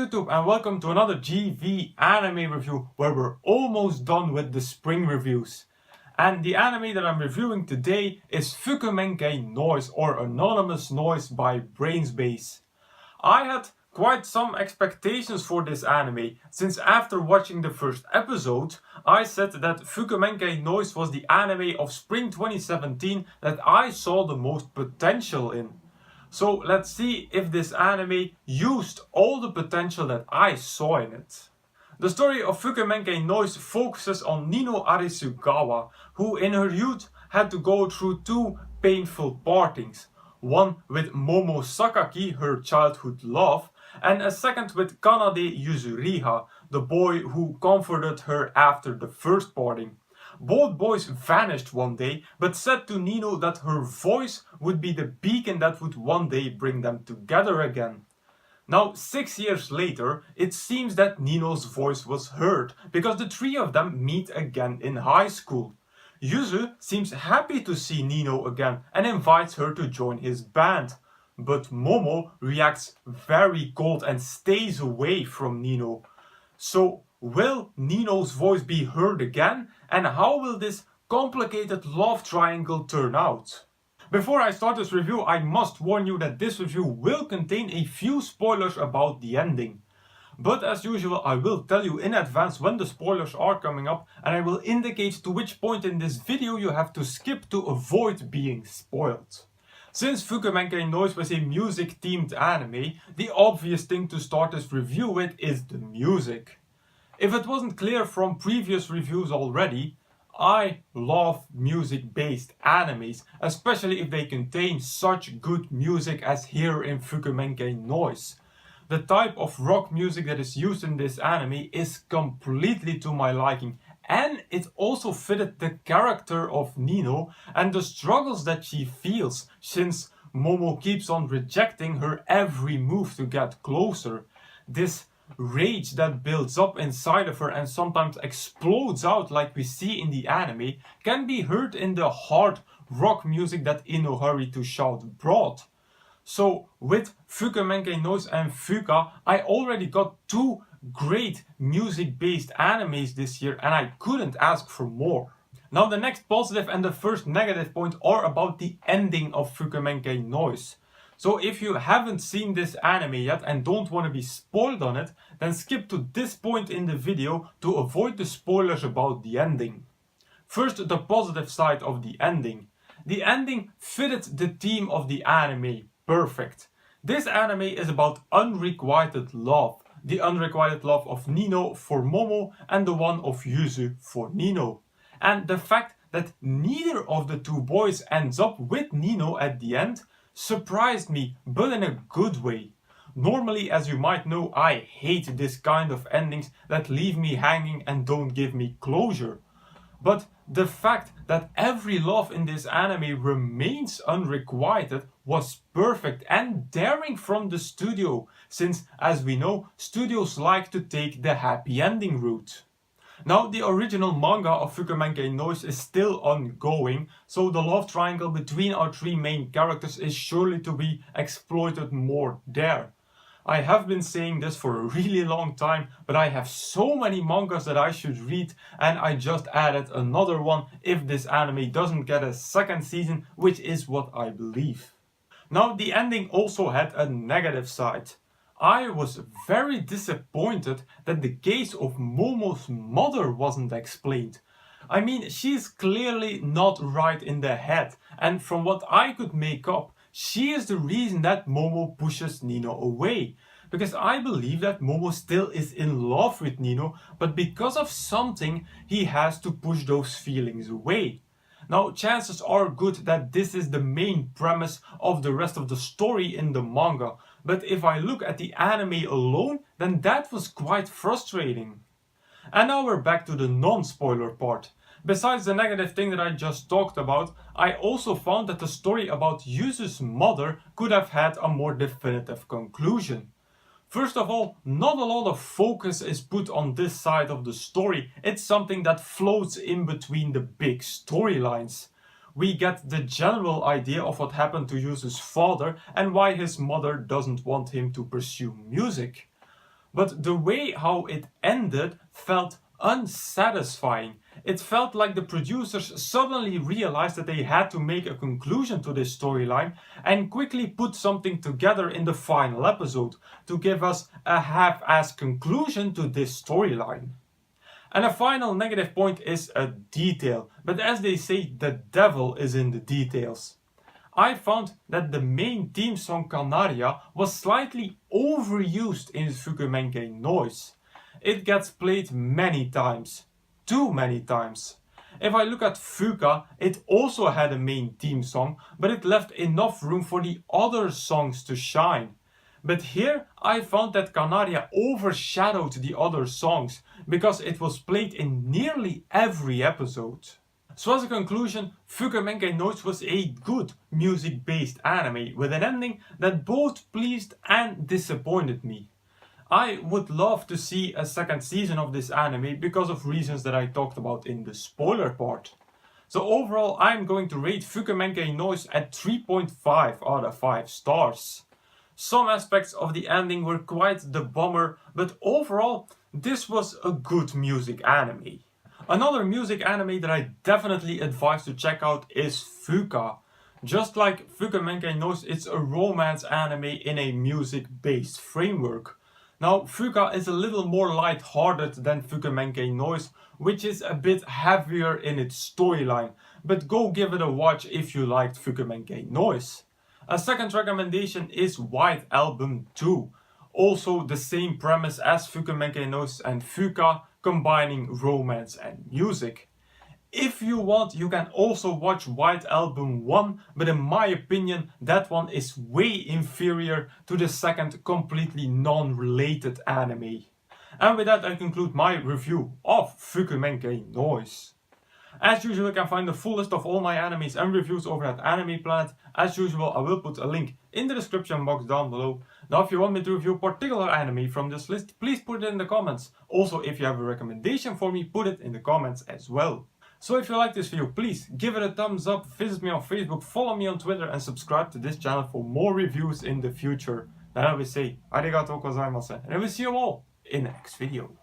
YouTube and welcome to another GV anime review where we're almost done with the spring reviews. And the anime that I'm reviewing today is Fukumenkei Noise or Anonymous Noise by Brainsbase. I had quite some expectations for this anime, since after watching the first episode, I said that Fukumenkei Noise was the anime of spring 2017 that I saw the most potential in. So let's see if this anime used all the potential that I saw in it. The story of Fukumenkei Noise focuses on Nino Arisugawa, who in her youth had to go through two painful partings. One with Momo Sakaki, her childhood love, and a second with Kanade Yuzuriha, the boy who comforted her after the first parting. Both boys vanished one day, but said to Nino that her voice would be the beacon that would one day bring them together again. Now, 6 years later, it seems that Nino's voice was heard, because the three of them meet again in high school. Yuzu seems happy to see Nino again and invites her to join his band. But Momo reacts very cold and stays away from Nino. So, will Nino's voice be heard again? And how will this complicated love triangle turn out? Before I start this review, I must warn you that this review will contain a few spoilers about the ending. But as usual, I will tell you in advance when the spoilers are coming up, and I will indicate to which point in this video you have to skip to avoid being spoiled. Since Fukumenkei Noise was a music themed anime, the obvious thing to start this review with is the music. If it wasn't clear from previous reviews already, I love music-based animes, especially if they contain such good music as here in Fukumenkei Noise. The type of rock music that is used in this anime is completely to my liking, and it also fitted the character of Nino and the struggles that she feels, since Momo keeps on rejecting her every move to get closer. This rage that builds up inside of her and sometimes explodes out like we see in the anime can be heard in the hard rock music that In No Hurry to Shout brought. So with Fukumenkei Noise and Fuka, I already got two great music-based animes this year and I couldn't ask for more. Now the next positive and the first negative point are about the ending of Fukumenkei Noise. So if you haven't seen this anime yet and don't want to be spoiled on it, then skip to this point in the video to avoid the spoilers about the ending. First, the positive side of the ending. The ending fitted the theme of the anime perfect. This anime is about unrequited love. The unrequited love of Nino for Momo and the one of Yuzu for Nino. And the fact that neither of the two boys ends up with Nino at the end surprised me, but in a good way. Normally, as you might know, I hate this kind of endings that leave me hanging and don't give me closure. But the fact that every love in this anime remains unrequited was perfect and daring from the studio, since, as we know, studios like to take the happy ending route. Now, the original manga of Fukumenkei Noise is still ongoing, so the love triangle between our three main characters is surely to be exploited more there. I have been saying this for a really long time, but I have so many mangas that I should read, and I just added another one if this anime doesn't get a second season, which is what I believe. Now, the ending also had a negative side. I was very disappointed that the case of Momo's mother wasn't explained. I mean, she's clearly not right in the head, and from what I could make up, she is the reason that Momo pushes Nino away. Because I believe that Momo still is in love with Nino, but because of something, he has to push those feelings away. Now, chances are good that this is the main premise of the rest of the story in the manga, but if I look at the anime alone, then that was quite frustrating. And now we're back to the non-spoiler part. Besides the negative thing that I just talked about, I also found that the story about Yuzu's mother could have had a more definitive conclusion. First of all, not a lot of focus is put on this side of the story. It's something that floats in between the big storylines. We get the general idea of what happened to Yuzu's father and why his mother doesn't want him to pursue music. but the way how it ended felt unsatisfying. It felt like the producers suddenly realized that they had to make a conclusion to this storyline and quickly put something together in the final episode to give us a half-assed conclusion to this storyline. And a final negative point is a detail, but as they say, the devil is in the details. I found that the main theme song Canaria was slightly overused in Fukumenkei Noise. It gets played many times. Too many times. If I look at Fuka, it also had a main theme song, but it left enough room for the other songs to shine. But here I found that Canaria overshadowed the other songs because it was played in nearly every episode. So as a conclusion, Fukumenkei Noise was a good music-based anime with an ending that both pleased and disappointed me. I would love to see a second season of this anime because of reasons that I talked about in the spoiler part. So overall, I'm going to rate Fukumenkei Noise at 3.5 out of 5 stars. Some aspects of the ending were quite the bummer, but overall, this was a good music anime. Another music anime that I definitely advise to check out is Fuka. Just like Fukumenkei Noise, it's a romance anime in a music-based framework. Now, Fuka is a little more light-hearted than Fukumenkei Noise, which is a bit heavier in its storyline, but go give it a watch if you liked Fukumenkei Noise. A second recommendation is White Album 2. Also the same premise as Fukumenkei Noise and Fuka, combining romance and music. If you want, you can also watch White Album 1, but in my opinion that one is way inferior to the second completely non-related anime. And with that I conclude my review of Fukumenkei Noise. As usual, you can find the full list of all my animes and reviews over at Anime Planet. As usual, I will put a link in the description box down below. Now, if you want me to review a particular anime from this list, please put it in the comments. Also, if you have a recommendation for me, put it in the comments as well. So if you like this video, please give it a thumbs up, visit me on Facebook, follow me on Twitter and subscribe to this channel for more reviews in the future. Then I will say, arigatou gozaimasu, and I will see you all in the next video.